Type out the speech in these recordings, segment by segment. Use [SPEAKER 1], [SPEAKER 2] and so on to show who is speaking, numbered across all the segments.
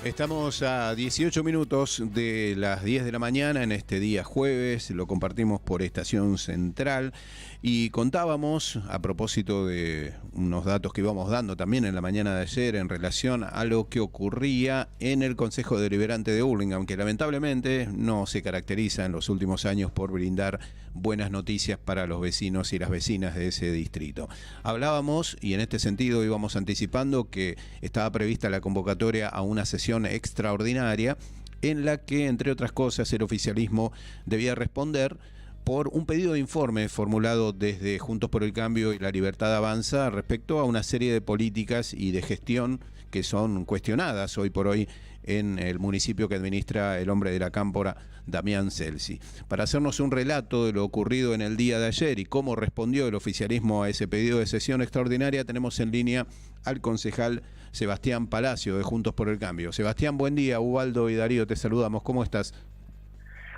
[SPEAKER 1] Estamos a 18 minutos de las 10 de la mañana en este día jueves, lo compartimos por Estación Central y contábamos, a propósito de unos datos que íbamos dando también en la mañana de ayer en relación a lo que ocurría en el Consejo Deliberante de Hurlingham, que lamentablemente no se caracteriza en los últimos años por brindar buenas noticias para los vecinos y las vecinas de ese distrito. Hablábamos, y en este sentido íbamos anticipando, que estaba prevista la convocatoria a una sesión extraordinaria en la que, entre otras cosas, el oficialismo debía responder por un pedido de informe formulado desde Juntos por el Cambio y La Libertad Avanza respecto a una serie de políticas y de gestión que son cuestionadas hoy por hoy en el municipio que administra el hombre de la Cámpora, Damián Celsi. Para hacernos un relato de lo ocurrido en el día de ayer y cómo respondió el oficialismo a ese pedido de sesión extraordinaria, tenemos en línea al concejal Sebastián Palacio de Juntos por el Cambio. Sebastián, buen día. Ubaldo y Darío, te saludamos. ¿Cómo estás?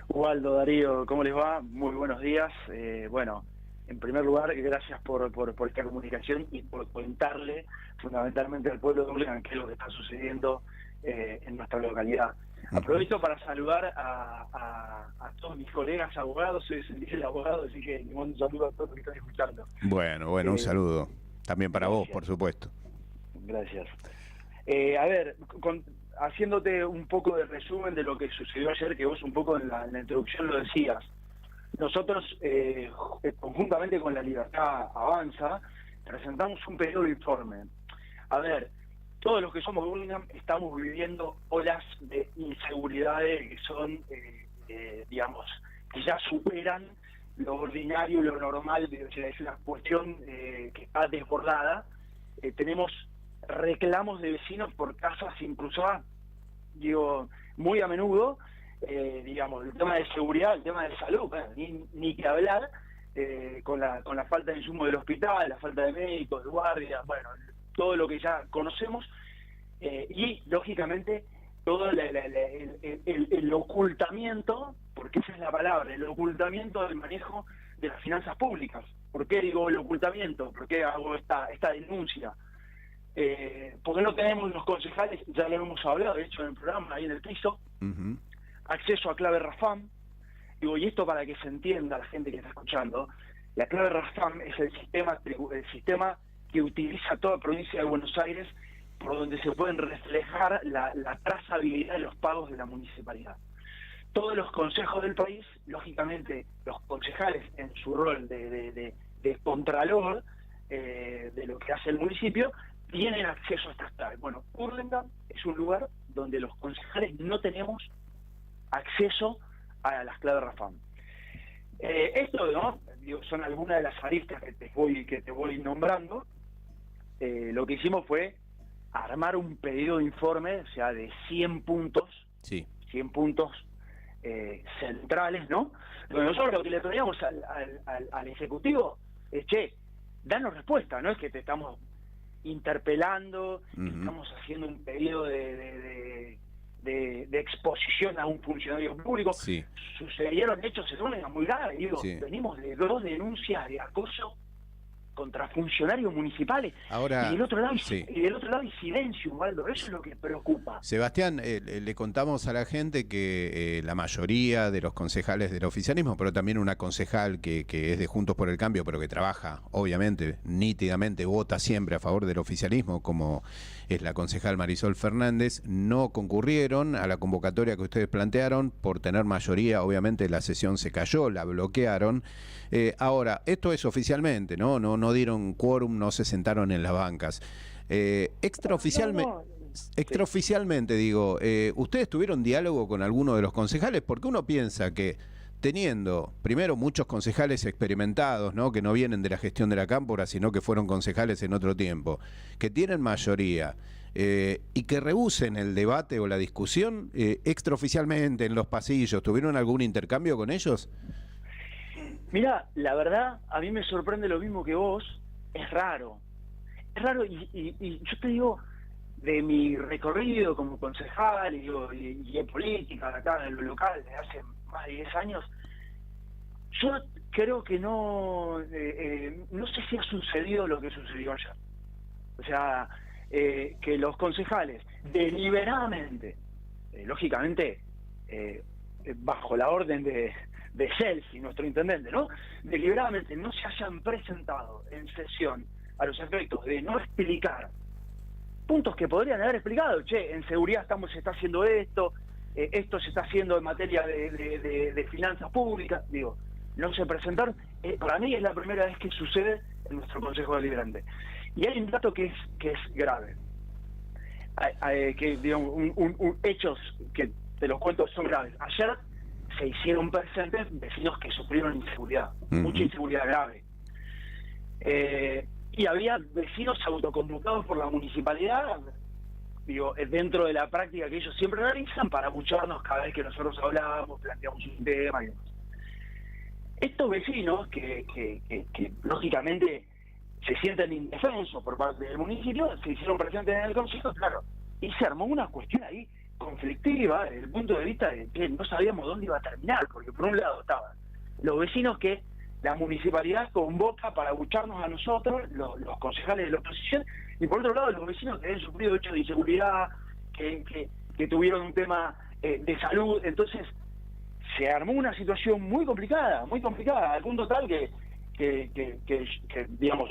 [SPEAKER 2] Ubaldo, Darío, ¿cómo les va? Muy buenos días. Bueno, en primer lugar, gracias por esta comunicación y por contarle fundamentalmente al pueblo de Hurlingham qué es lo que está sucediendo en nuestra localidad. Aprovecho para saludar a todos mis colegas abogados, soy el abogado, así que les mando un saludo a todos los que están escuchando.
[SPEAKER 1] Bueno, un saludo. También para
[SPEAKER 2] gracias.
[SPEAKER 1] Vos, por supuesto.
[SPEAKER 2] Gracias. A ver, haciéndote un poco de resumen de lo que sucedió ayer, que vos un poco en la introducción lo decías. Nosotros, conjuntamente con La Libertad Avanza, presentamos un pedido de informe. A ver, todos los que somos de Hurlingham estamos viviendo olas de inseguridades que son, digamos, que ya superan lo ordinario, lo normal, es una cuestión que está desbordada. Tenemos reclamos de vecinos por casas sin cruzar, digo, muy a menudo, digamos, el tema de seguridad, el tema de salud, ni que hablar, con la falta de insumo del hospital, la falta de médicos, de guardias, bueno, todo lo que ya conocemos, y lógicamente todo el ocultamiento, porque esa es la palabra, el ocultamiento del manejo de las finanzas públicas. ¿Por qué digo el ocultamiento? ¿Por qué hago esta denuncia? Porque no tenemos los concejales, ya lo hemos hablado, de hecho en el programa, ahí en el piso, acceso a clave RAFAM. Digo, y esto para que se entienda la gente que está escuchando, la clave RAFAM es el sistema que utiliza toda la provincia de Buenos Aires, por donde se pueden reflejar la trazabilidad de los pagos de la municipalidad. Todos los consejos del país, lógicamente, los concejales en su rol de contralor de lo que hace el municipio, tienen acceso a estas claves. Bueno, Hurlingham es un lugar donde los concejales no tenemos acceso a las claves RAFAM. Esto, ¿no? Digo, son algunas de las aristas que te voy nombrando. Lo que hicimos fue armar un pedido de informe, o sea, de 100 puntos,
[SPEAKER 1] sí.
[SPEAKER 2] 100 puntos centrales, ¿no? Pero nosotros lo que le pedíamos al Ejecutivo es, che, danos respuesta, no es que te estamos interpelando, estamos haciendo un pedido de exposición a un funcionario público.
[SPEAKER 1] Sí.
[SPEAKER 2] Sucedieron hechos en Hurlingham muy graves, digo,
[SPEAKER 1] Sí.
[SPEAKER 2] venimos de 2 denuncias de acoso contra funcionarios municipales.
[SPEAKER 1] Ahora,
[SPEAKER 2] y del otro lado
[SPEAKER 1] sí.
[SPEAKER 2] hay silencio, Ubaldo, eso es lo que preocupa.
[SPEAKER 1] Sebastián, le contamos a la gente que la mayoría de los concejales del oficialismo, pero también una concejal que es de Juntos por el Cambio, pero que trabaja, obviamente, nítidamente, vota siempre a favor del oficialismo, como es la concejal Marisol Fernández, no concurrieron a la convocatoria que ustedes plantearon por tener mayoría. Obviamente la sesión se cayó, la bloquearon. Ahora, esto es oficialmente, ¿no? No dieron quórum, no se sentaron en las bancas. Extraoficialmente, digo, ¿ustedes tuvieron diálogo con alguno de los concejales? Porque uno piensa que teniendo, primero, muchos concejales experimentados, ¿no? Que no vienen de la gestión de la Cámpora, sino que fueron concejales en otro tiempo, que tienen mayoría, y que rehúsen el debate o la discusión extraoficialmente en los pasillos, ¿tuvieron algún intercambio con ellos?
[SPEAKER 2] Mira, la verdad, a mí me sorprende lo mismo que vos, es raro, y yo te digo, de mi recorrido como concejal y en política acá en lo local desde hace más de 10 años, yo creo que no sé si ha sucedido lo que sucedió ayer. O sea, que los concejales deliberadamente, lógicamente, bajo la orden de Celsi, nuestro intendente, ¿no? Deliberadamente no se hayan presentado en sesión a los efectos de no explicar puntos que podrían haber explicado. Che, en seguridad se está haciendo esto, esto se está haciendo en materia de finanzas públicas. Digo, no se presentaron. Para mí es la primera vez que sucede en nuestro Consejo Deliberante. Y hay un dato que es grave. Que digamos, hechos que te los cuento son graves. Ayer se hicieron presentes vecinos que sufrieron inseguridad, mucha inseguridad grave. Y había vecinos autoconvocados por la municipalidad, digo, dentro de la práctica que ellos siempre realizan para abucharnos cada vez que nosotros hablábamos, planteamos un tema y demás. Estos vecinos que lógicamente se sienten indefensos por parte del municipio, se hicieron presentes en el consejo, claro, y se armó una cuestión ahí conflictiva desde el punto de vista de que no sabíamos dónde iba a terminar, porque por un lado estaban los vecinos que la municipalidad convoca para abucharnos a nosotros, los concejales de la oposición, y por otro lado los vecinos que habían sufrido hechos de inseguridad, que tuvieron un tema de salud. Entonces se armó una situación muy complicada, al punto tal que digamos,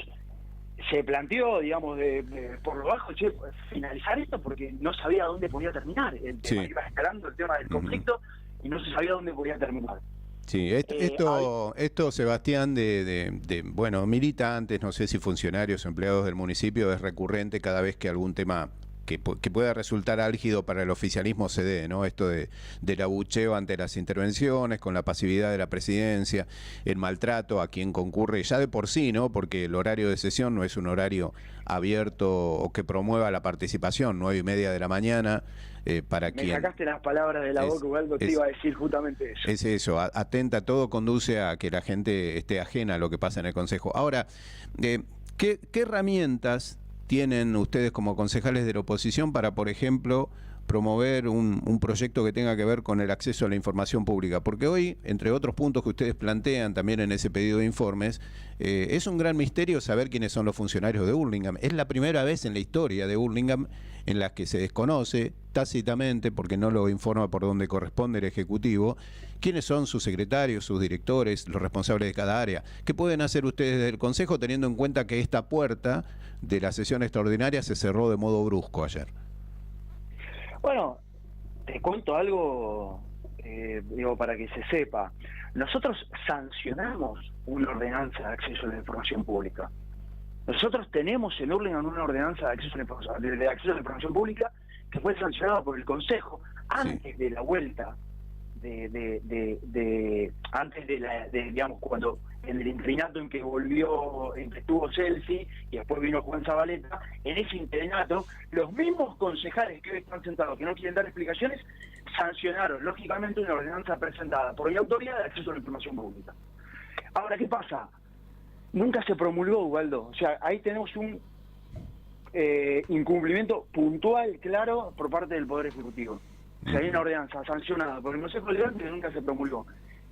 [SPEAKER 2] se planteó, digamos, por lo bajo, finalizar esto, porque no sabía dónde podía terminar el tema. Iba escalando el tema del conflicto y no se sabía dónde podía terminar.
[SPEAKER 1] Sí, esto Sebastián, bueno, militantes, no sé si funcionarios o empleados del municipio, es recurrente cada vez que algún tema que pueda resultar álgido para el oficialismo se dé, ¿no? Esto del abucheo ante las intervenciones, con la pasividad de la presidencia, el maltrato a quien concurre ya de por sí, ¿no? Porque el horario de sesión no es un horario abierto o que promueva la participación, 9:30 de la mañana, para quien...
[SPEAKER 2] Me sacaste las palabras de la boca, Ubaldo, te iba a decir justamente eso.
[SPEAKER 1] Es eso, atenta, todo conduce a que la gente esté ajena a lo que pasa en el Consejo. Ahora, ¿qué herramientas tienen ustedes como concejales de la oposición para, por ejemplo, promover un proyecto que tenga que ver con el acceso a la información pública? Porque hoy, entre otros puntos que ustedes plantean también en ese pedido de informes, es un gran misterio saber quiénes son los funcionarios de Hurlingham. Es la primera vez en la historia de Hurlingham en la que se desconoce tácitamente, porque no lo informa por donde corresponde el Ejecutivo, quiénes son sus secretarios, sus directores, los responsables de cada área. ¿Qué pueden hacer ustedes del Consejo teniendo en cuenta que esta puerta de la sesión extraordinaria se cerró de modo brusco ayer?
[SPEAKER 2] Bueno, te cuento algo, digo, para que se sepa. Nosotros sancionamos una ordenanza de acceso a la información pública. Nosotros tenemos en Hurlingham una ordenanza de acceso a la información pública que fue sancionada por el Consejo antes de la vuelta antes de digamos, cuando en el interinato en que estuvo Celsi y después vino Juan Zabaleta. En ese interinato los mismos concejales que hoy están sentados, que no quieren dar explicaciones, sancionaron lógicamente una ordenanza presentada por la Autoridad de Acceso a la Información Pública. Ahora, ¿qué pasa? Nunca se promulgó, Ubaldo. O sea, ahí tenemos un incumplimiento puntual, claro, por parte del Poder Ejecutivo. O sea, hay una ordenanza sancionada por el Consejo Deliberante que nunca se promulgó.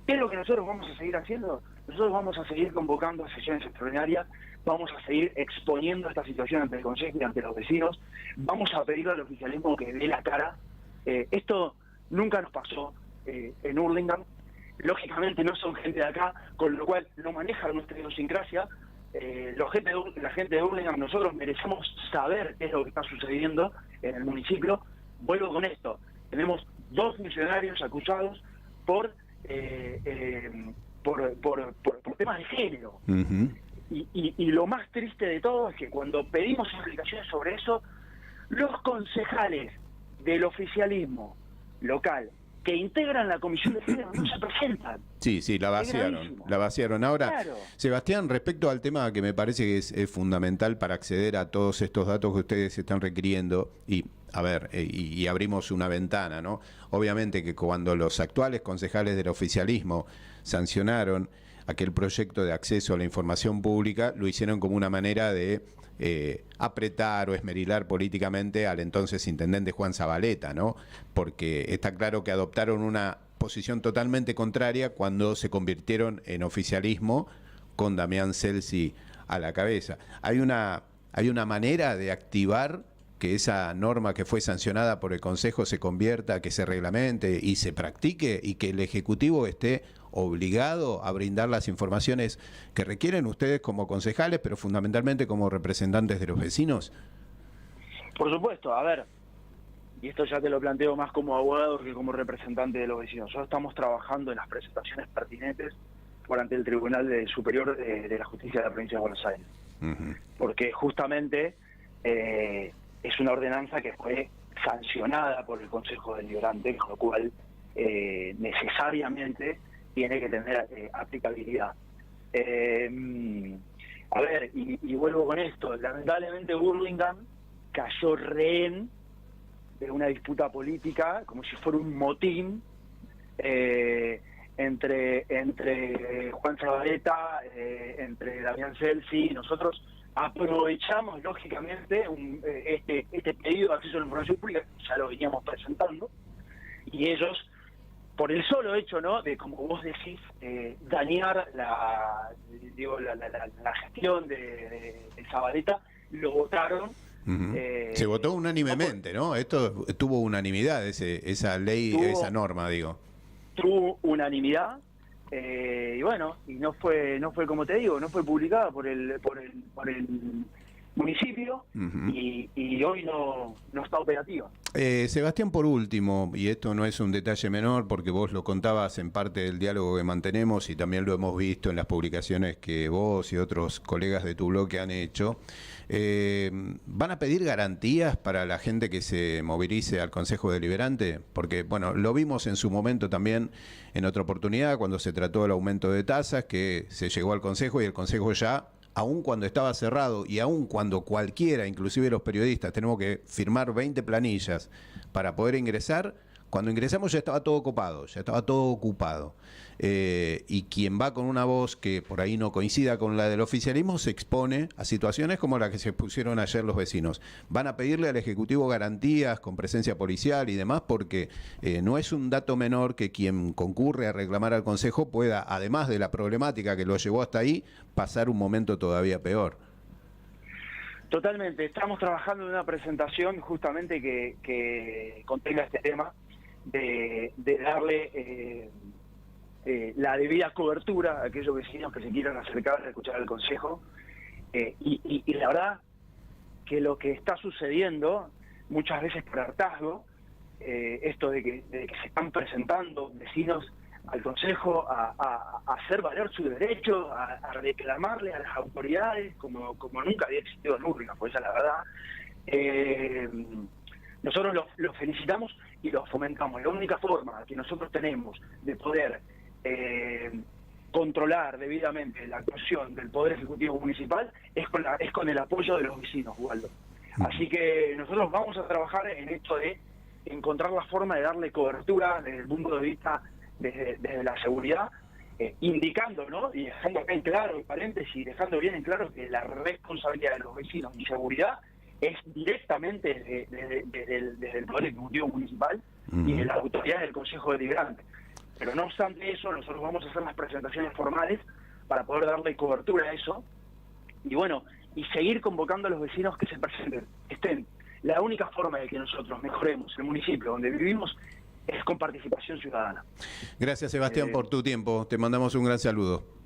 [SPEAKER 2] ¿Qué es lo que nosotros vamos a seguir haciendo? Nosotros vamos a seguir convocando a sesiones extraordinarias, vamos a seguir exponiendo esta situación ante el Consejo y ante los vecinos, vamos a pedirle al oficialismo que dé la cara. Esto nunca nos pasó en Hurlingham. Lógicamente no son gente de acá, con lo cual no manejan nuestra idiosincrasia. La gente de Hurlingham, nosotros merecemos saber qué es lo que está sucediendo en el municipio. Vuelvo con esto. Tenemos 2 funcionarios acusados por temas de género. Y lo más triste de todo es que cuando pedimos explicaciones sobre eso, los concejales del oficialismo local que integran la comisión de género no se presentan.
[SPEAKER 1] Sí, la vaciaron. Ahora, claro. Sebastián, respecto al tema que me parece que es fundamental para acceder a todos estos datos que ustedes están requiriendo, y a ver, y abrimos una ventana, ¿no? Obviamente que cuando los actuales concejales del oficialismo sancionaron aquel proyecto de acceso a la información pública, lo hicieron como una manera de apretar o esmerilar políticamente al entonces intendente Juan Zabaleta, ¿no? Porque está claro que adoptaron una posición totalmente contraria cuando se convirtieron en oficialismo con Damián Celsi a la cabeza. Hay una manera de activar que esa norma que fue sancionada por el Consejo se convierta, que se reglamente y se practique, y que el Ejecutivo esté obligado a brindar las informaciones que requieren ustedes como concejales, pero fundamentalmente como representantes de los vecinos?
[SPEAKER 2] Por supuesto, a ver, y esto ya te lo planteo más como abogado que como representante de los vecinos. Nosotros estamos trabajando en las presentaciones pertinentes ante el Tribunal Superior de la Justicia de la Provincia de Buenos Aires. Porque justamente es una ordenanza que fue sancionada por el Consejo Deliberante, con lo cual necesariamente tiene que tener aplicabilidad. A ver, y vuelvo con esto, lamentablemente Burlingame cayó rehén de una disputa política, como si fuera un motín entre Juan Zabaleta, entre Damián Celsi. Nosotros aprovechamos lógicamente este pedido de acceso a la información pública, ya lo veníamos presentando, y ellos, por el solo hecho, ¿no?, de, como vos decís, dañar la gestión de Zabaleta, lo votaron.
[SPEAKER 1] Se votó unánimemente, ¿no? Esto tuvo unanimidad, esa ley, esa norma, digo.
[SPEAKER 2] Tuvo unanimidad, y bueno, y no fue como te digo, no fue publicada por el municipio, y hoy no está operativa.
[SPEAKER 1] Sebastián, por último, y esto no es un detalle menor porque vos lo contabas en parte del diálogo que mantenemos y también lo hemos visto en las publicaciones que vos y otros colegas de tu bloque han hecho, ¿van a pedir garantías para la gente que se movilice al Consejo Deliberante? Porque, bueno, lo vimos en su momento también en otra oportunidad cuando se trató el aumento de tasas, que se llegó al Consejo y el Consejo ya, aun cuando estaba cerrado y aun cuando cualquiera, inclusive los periodistas, tenemos que firmar 20 planillas para poder ingresar, cuando ingresamos ya estaba todo copado, ya estaba todo ocupado. Y quien va con una voz que por ahí no coincida con la del oficialismo se expone a situaciones como la que se expusieron ayer los vecinos. Van a pedirle al Ejecutivo garantías con presencia policial y demás, porque no es un dato menor que quien concurre a reclamar al Consejo pueda, además de la problemática que lo llevó hasta ahí, pasar un momento todavía peor.
[SPEAKER 2] Totalmente, estamos trabajando en una presentación justamente que contenga este tema de darle la debida cobertura a aquellos vecinos que se quieran acercar a escuchar al Consejo, y la verdad que lo que está sucediendo muchas veces por hartazgo, esto de que se están presentando vecinos al Consejo a hacer valer su derecho, a reclamarle a las autoridades como nunca había existido en Burlingame, pues esa es la verdad. Nosotros los felicitamos y los fomentamos. La única forma que nosotros tenemos de poder controlar debidamente la actuación del Poder Ejecutivo Municipal es con el apoyo de los vecinos, Waldo. Así que nosotros vamos a trabajar en esto de encontrar la forma de darle cobertura desde el punto de vista desde la seguridad, indicando, ¿no?, y dejando acá en claro, en paréntesis, dejando bien en claro que la responsabilidad de los vecinos y seguridad es directamente desde el Poder Ejecutivo Municipal y de la autoridad del Consejo Deliberante. Pero no obstante eso, nosotros vamos a hacer las presentaciones formales para poder darle cobertura a eso, y bueno, y seguir convocando a los vecinos que se presenten, que estén. La única forma de que nosotros mejoremos el municipio donde vivimos es con participación ciudadana.
[SPEAKER 1] Gracias, Sebastián, por tu tiempo. Te mandamos un gran saludo.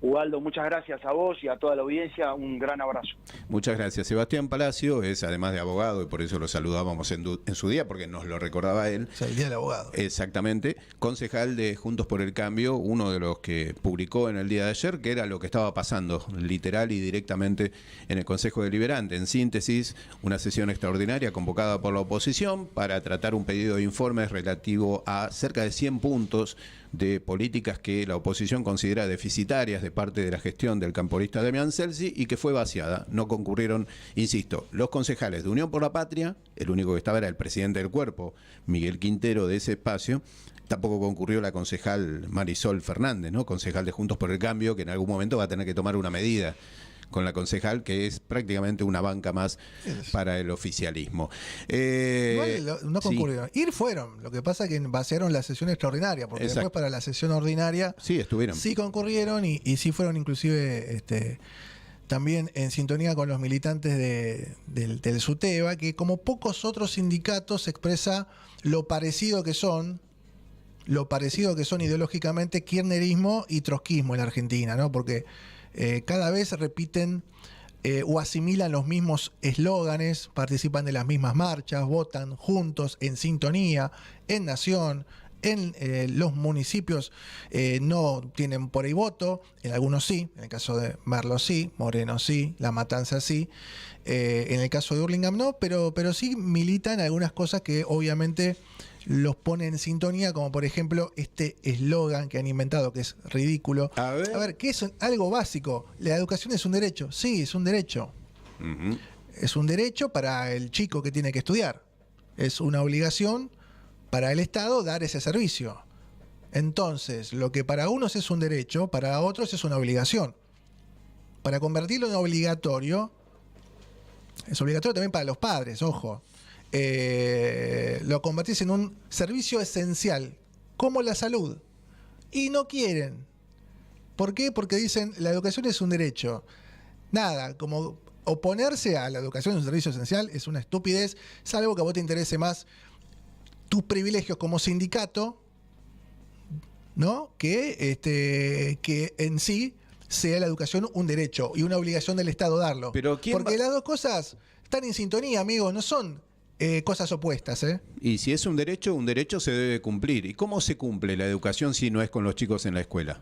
[SPEAKER 2] Ubaldo, muchas gracias a vos y a toda la audiencia, un gran abrazo.
[SPEAKER 1] Muchas gracias. Sebastián Palacio es, además de abogado, y por eso lo saludábamos en su día, porque nos lo recordaba él.
[SPEAKER 3] O sea, el día del abogado.
[SPEAKER 1] Exactamente. Concejal de Juntos por el Cambio, uno de los que publicó en el día de ayer, que era lo que estaba pasando, literal y directamente, en el Consejo Deliberante. En síntesis, una sesión extraordinaria convocada por la oposición para tratar un pedido de informes relativo a cerca de 100 puntos de políticas que la oposición considera deficitarias de parte de la gestión del camporista Damián Celsi y que fue vaciada. No concurrieron, insisto, los concejales de Unión por la Patria, el único que estaba era el presidente del cuerpo, Miguel Quintero, de ese espacio. Tampoco concurrió la concejal Marisol Fernández, ¿no?, concejal de Juntos por el Cambio, que en algún momento va a tener que tomar una medida con la concejal, que es prácticamente una banca más para el oficialismo.
[SPEAKER 3] Igual no concurrieron.
[SPEAKER 1] Sí.
[SPEAKER 3] Ir fueron. Lo que pasa es que vaciaron la sesión extraordinaria, porque después para la sesión ordinaria
[SPEAKER 1] sí estuvieron.
[SPEAKER 3] Sí concurrieron y sí fueron inclusive también en sintonía con los militantes del SUTEBA, que como pocos otros sindicatos expresa lo parecido que son ideológicamente kirchnerismo y trotskismo en la Argentina, ¿no? Porque cada vez repiten o asimilan los mismos eslóganes, participan de las mismas marchas, votan juntos, en sintonía, en Nación. En los municipios no tienen por ahí voto, en algunos sí, en el caso de Merlo sí, Moreno sí, La Matanza sí, en el caso de Hurlingham no, pero sí militan algunas cosas que obviamente los ponen en sintonía, como por ejemplo este eslogan que han inventado, que es ridículo. A ver, ¿qué es algo básico? ¿La educación es un derecho? Sí, es un derecho. Es un derecho para el chico que tiene que estudiar. Es una obligación para el Estado dar ese servicio. Entonces, lo que para unos es un derecho, para otros es una obligación. Para convertirlo en obligatorio, es obligatorio también para los padres, ojo. Lo convertís en un servicio esencial, como la salud. Y no quieren. ¿Por qué? Porque dicen, la educación es un derecho. Nada, como oponerse a la educación es un servicio esencial es una estupidez, salvo que a vos te interese más tus privilegios como sindicato, ¿no? Que en sí sea la educación un derecho y una obligación del Estado darlo.
[SPEAKER 1] Pero
[SPEAKER 3] porque las dos cosas están en sintonía, amigos, no son cosas opuestas, ¿eh?
[SPEAKER 1] Y si es un derecho se debe cumplir. ¿Y cómo se cumple la educación si no es con los chicos en la escuela?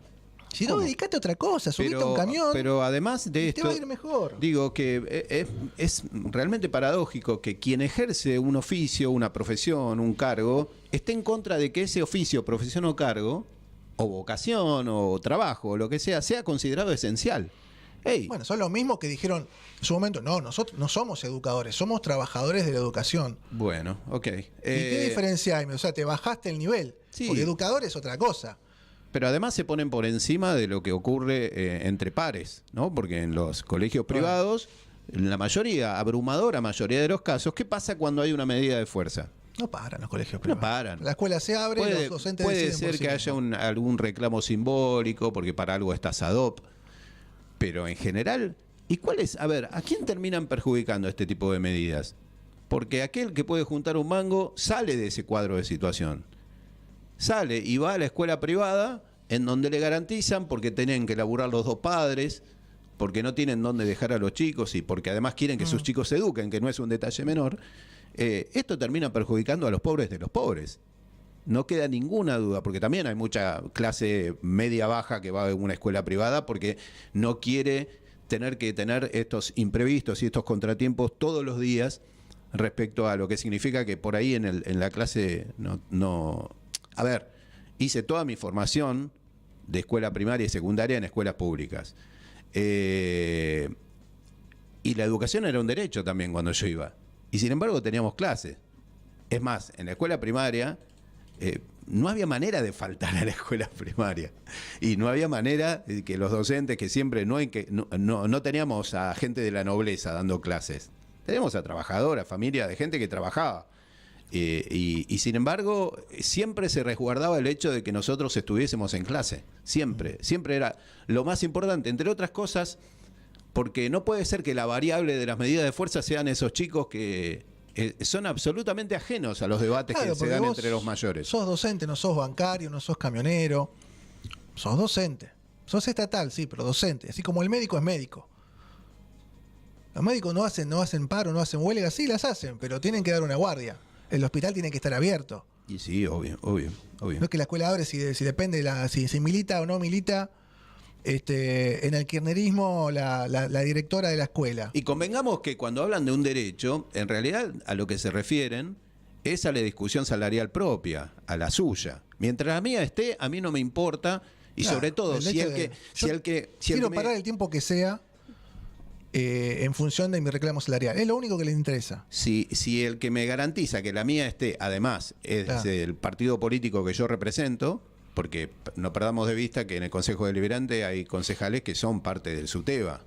[SPEAKER 3] Si no, dedicate a otra cosa, subite a un camión.
[SPEAKER 1] Pero además de esto,
[SPEAKER 3] te va a ir mejor.
[SPEAKER 1] Digo que es realmente paradójico que quien ejerce un oficio, una profesión, un cargo, esté en contra de que ese oficio, profesión o cargo, o vocación, o trabajo, o lo que sea considerado esencial. Hey.
[SPEAKER 3] Bueno, son los mismos que dijeron en su momento, no, nosotros no somos educadores, somos trabajadores de la educación.
[SPEAKER 1] Bueno, ok.
[SPEAKER 3] ¿Y qué diferencia hay? O sea, te bajaste el nivel,
[SPEAKER 1] sí.
[SPEAKER 3] Porque educador es otra cosa.
[SPEAKER 1] Pero además se ponen por encima de lo que ocurre entre pares, ¿no? Porque en los colegios privados, en la mayoría, abrumadora mayoría de los casos, ¿qué pasa cuando hay una medida de fuerza?
[SPEAKER 3] No paran los colegios privados.
[SPEAKER 1] No paran.
[SPEAKER 3] La escuela se abre, los docentes
[SPEAKER 1] puede ser que haya algún reclamo simbólico, porque para algo está SADOP, pero en general, ¿y cuál es? A ver, ¿a quién terminan perjudicando este tipo de medidas? Porque aquel que puede juntar un mango sale de ese cuadro de situación. Sale y va a la escuela privada en donde le garantizan, porque tienen que laburar los dos padres, porque no tienen dónde dejar a los chicos y porque además quieren que sus chicos se eduquen, que no es un detalle menor. Esto termina perjudicando a los pobres de los pobres. No queda ninguna duda, porque también hay mucha clase media-baja que va a una escuela privada porque no quiere tener que tener estos imprevistos y estos contratiempos todos los días respecto a lo que significa que por ahí en la clase no. A ver, hice toda mi formación de escuela primaria y secundaria en escuelas públicas. Y la educación era un derecho también cuando yo iba. Y sin embargo teníamos clases. Es más, en la escuela primaria no había manera de faltar a la escuela primaria. Y no había manera de que los docentes, que siempre no teníamos a gente de la nobleza dando clases. Teníamos a trabajadoras, familias de gente que trabajaba. Y sin embargo, siempre se resguardaba el hecho de que nosotros estuviésemos en clase. Siempre era lo más importante, entre otras cosas, porque no puede ser que la variable de las medidas de fuerza sean esos chicos que son absolutamente ajenos a los debates que se dan entre los mayores.
[SPEAKER 3] Sos docente, no sos bancario, no sos camionero, sos docente. Sos estatal, sí, pero docente. Así como el médico es médico. Los médicos no hacen paro, no hacen huelgas, sí las hacen, pero tienen que dar una guardia. El hospital tiene que estar abierto.
[SPEAKER 1] Y sí, obvio.
[SPEAKER 3] No es que la escuela abre si depende si milita o no milita. En el kirchnerismo la directora de la escuela.
[SPEAKER 1] Y convengamos que cuando hablan de un derecho, en realidad a lo que se refieren es a la discusión salarial propia, a la suya. Mientras la mía esté, a mí no me importa. Y claro, sobre todo,
[SPEAKER 3] quiero parar el tiempo que sea en función de mi reclamo salarial. Es lo único que les interesa.
[SPEAKER 1] Si el que me garantiza que la mía esté, además, es el partido político que yo represento, porque no perdamos de vista que en el Consejo Deliberante hay concejales que son parte del SUTEBA,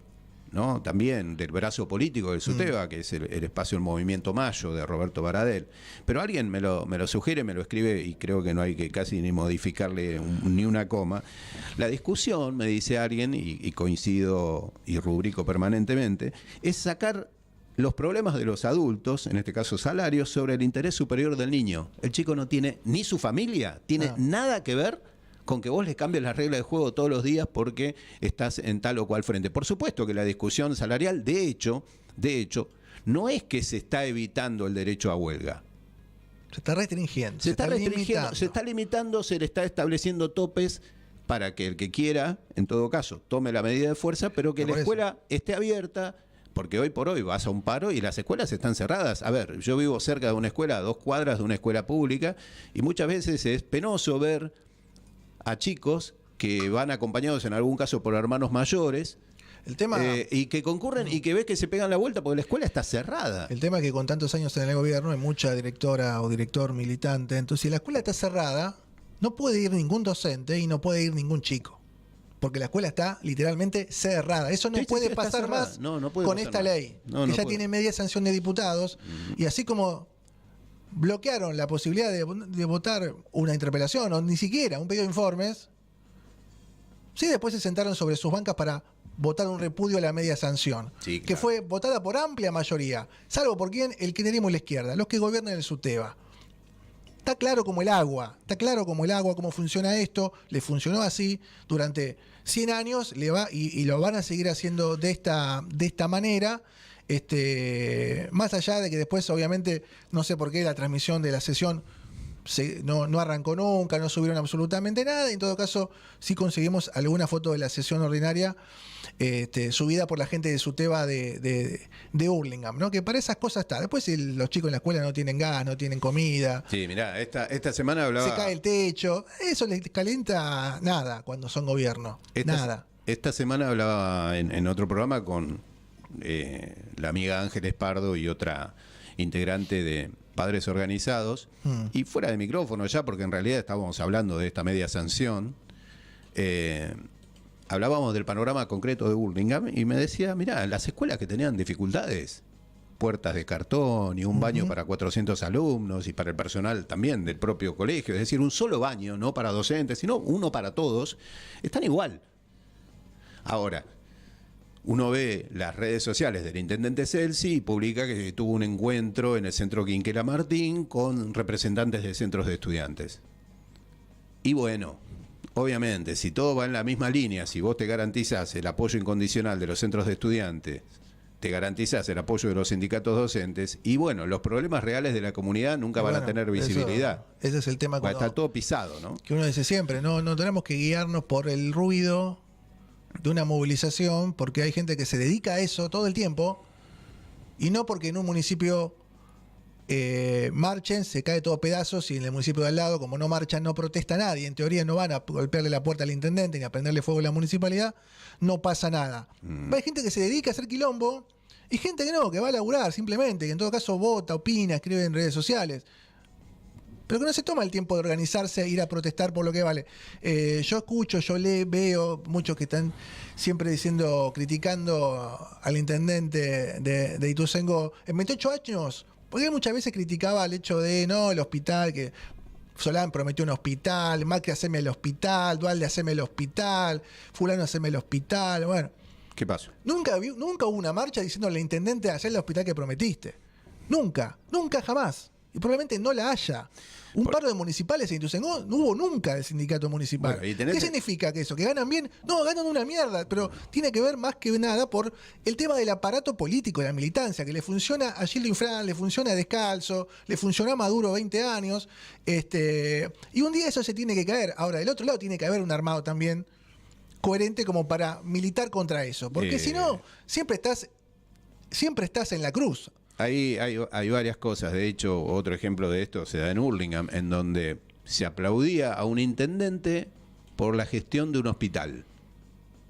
[SPEAKER 1] ¿no? También del brazo político del SUTEBA, que es el espacio del Movimiento Mayo de Roberto Baradel. Pero alguien me lo sugiere, me lo escribe, y creo que no hay que casi ni modificarle ni una coma. La discusión, me dice alguien, y coincido y rubrico permanentemente, es sacar los problemas de los adultos, en este caso salarios, sobre el interés superior del niño. El chico no tiene ni su familia, tiene nada que ver con que vos le cambies las reglas de juego todos los días porque estás en tal o cual frente. Por supuesto que la discusión salarial, de hecho, no es que se está evitando el derecho a huelga.
[SPEAKER 3] Se está restringiendo.
[SPEAKER 1] Se está restringiendo, se está limitando, se le está estableciendo topes para que el que quiera, en todo caso, tome la medida de fuerza, pero que la escuela esté abierta, porque hoy por hoy vas a un paro y las escuelas están cerradas. A ver, yo vivo cerca de una escuela, a 2 cuadras de una escuela pública, y muchas veces es penoso ver a chicos que van acompañados en algún caso por hermanos mayores,
[SPEAKER 3] el tema,
[SPEAKER 1] y que concurren y que ves que se pegan la vuelta porque la escuela está cerrada.
[SPEAKER 3] El tema es que con tantos años en el gobierno hay mucha directora o director militante, entonces si la escuela está cerrada, no puede ir ningún docente y no puede ir ningún chico. Porque la escuela está literalmente cerrada. Eso no puede pasar más con esta ley, que ya tiene media sanción de diputados. Y así como bloquearon la posibilidad de votar una interpelación o ni siquiera un pedido de informes, sí, después se sentaron sobre sus bancas para votar un repudio a la media sanción, que fue votada por amplia mayoría, salvo por quién, el kirchnerismo y la izquierda, los que gobiernan el SUTEBA. Está claro como el agua, cómo funciona esto, le funcionó así durante 100 años, y lo van a seguir haciendo de esta manera. Más allá de que después, obviamente, no sé por qué la transmisión de la sesión no arrancó nunca, no subieron absolutamente nada, y en todo caso sí conseguimos alguna foto de la sesión ordinaria subida por la gente de SUTEBA de Hurlingham, ¿no? Que para esas cosas está. Después si los chicos en la escuela no tienen gas, no tienen comida.
[SPEAKER 1] Sí, mirá, esta semana hablaba...
[SPEAKER 3] Se cae el techo, eso les calienta nada cuando son gobierno, nada.
[SPEAKER 1] Esta semana hablaba en otro programa con la amiga Ángeles Pardo y otra integrante de Padres Organizados, y fuera de micrófono ya, porque en realidad estábamos hablando de esta media sanción, hablábamos del panorama concreto de Hurlingham, y me decía, mirá, las escuelas que tenían dificultades, puertas de cartón y un baño para 400 alumnos y para el personal también del propio colegio, es decir, un solo baño, no para docentes, sino uno para todos, están igual. Ahora, uno ve las redes sociales del intendente Celsi y publica que tuvo un encuentro en el centro Quinquela Martín con representantes de centros de estudiantes. Y bueno, obviamente, si todo va en la misma línea, si vos te garantizás el apoyo incondicional de los centros de estudiantes, te garantizás el apoyo de los sindicatos docentes, y bueno, los problemas reales de la comunidad nunca van a tener visibilidad.
[SPEAKER 3] Ese es el tema.
[SPEAKER 1] Va a estar todo pisado, ¿no?
[SPEAKER 3] Que uno dice siempre, no tenemos que guiarnos por el ruido de una movilización, porque hay gente que se dedica a eso todo el tiempo, y no porque en un municipio marchen, se cae todo a pedazos, y en el municipio de al lado, como no marchan, no protesta nadie, en teoría no van a golpearle la puerta al intendente ni a prenderle fuego a la municipalidad, no pasa nada. Hay gente que se dedica a hacer quilombo, y gente que no, que va a laburar simplemente, que en todo caso vota, opina, escribe en redes sociales, pero que no se toma el tiempo de organizarse e ir a protestar por lo que vale. Yo escucho, yo veo muchos que están siempre diciendo, criticando al intendente de Ituzaingó en 28 años, porque él muchas veces criticaba el hecho de, no, el hospital, que Solán prometió un hospital, Macri haceme el hospital, Dualde haceme el hospital, fulano haceme el hospital, bueno.
[SPEAKER 1] ¿Qué pasó?
[SPEAKER 3] Nunca hubo una marcha diciendo al intendente hacer el hospital que prometiste. Nunca jamás. Y probablemente no la haya. Un paro de municipales en Ituzaingó no hubo nunca del sindicato municipal. Bueno, ¿qué significa que eso? ¿Que ganan bien? No, ganan una mierda, pero tiene que ver más que nada por el tema del aparato político de la militancia, que le funciona a Gildo Infran, le funciona a Descalzo, le funcionó a Maduro 20 años, y un día eso se tiene que caer. Ahora, del otro lado tiene que haber un armado también coherente como para militar contra eso, porque si no, siempre estás en la cruz.
[SPEAKER 1] Hay varias cosas. De hecho, otro ejemplo de esto se da en Hurlingham, en donde se aplaudía a un intendente por la gestión de un hospital,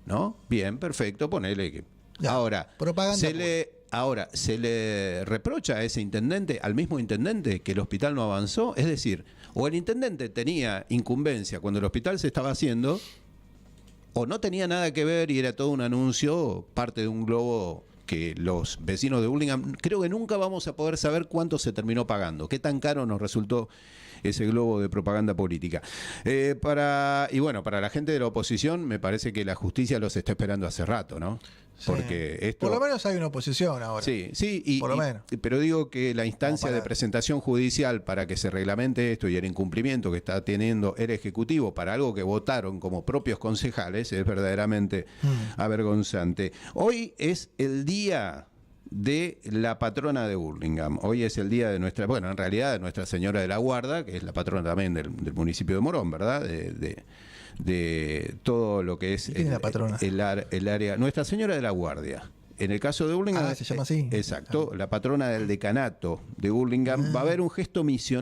[SPEAKER 1] ¿no? Bien, perfecto, ponele que...
[SPEAKER 3] Ya,
[SPEAKER 1] ahora,
[SPEAKER 3] propaganda
[SPEAKER 1] se le reprocha a ese intendente, al mismo intendente, que el hospital no avanzó. Es decir, o el intendente tenía incumbencia cuando el hospital se estaba haciendo, o no tenía nada que ver y era todo un anuncio, parte de un globo que los vecinos de Burlingame, creo que nunca vamos a poder saber cuánto se terminó pagando, qué tan caro nos resultó ese globo de propaganda política. Y bueno, para la gente de la oposición, me parece que la justicia los está esperando hace rato, ¿no?
[SPEAKER 3] Sí.
[SPEAKER 1] Porque esto...
[SPEAKER 3] Por lo menos hay una oposición ahora.
[SPEAKER 1] Sí,
[SPEAKER 3] por lo menos.
[SPEAKER 1] Pero digo que la instancia
[SPEAKER 3] para...
[SPEAKER 1] de presentación judicial para que se reglamente esto y el incumplimiento que está teniendo el Ejecutivo para algo que votaron como propios concejales es verdaderamente avergonzante. Hoy es el día de la patrona de Burlingame. Hoy es el día de nuestra, bueno, en realidad de Nuestra Señora de la Guarda, que es la patrona también del municipio de Morón, ¿verdad? De todo lo que es
[SPEAKER 3] la patrona?
[SPEAKER 1] El área. Nuestra Señora de la Guardia. En el caso de Burlingame.
[SPEAKER 3] Se llama así.
[SPEAKER 1] Exacto, la patrona del decanato de Burlingame. Va a haber un gesto misionero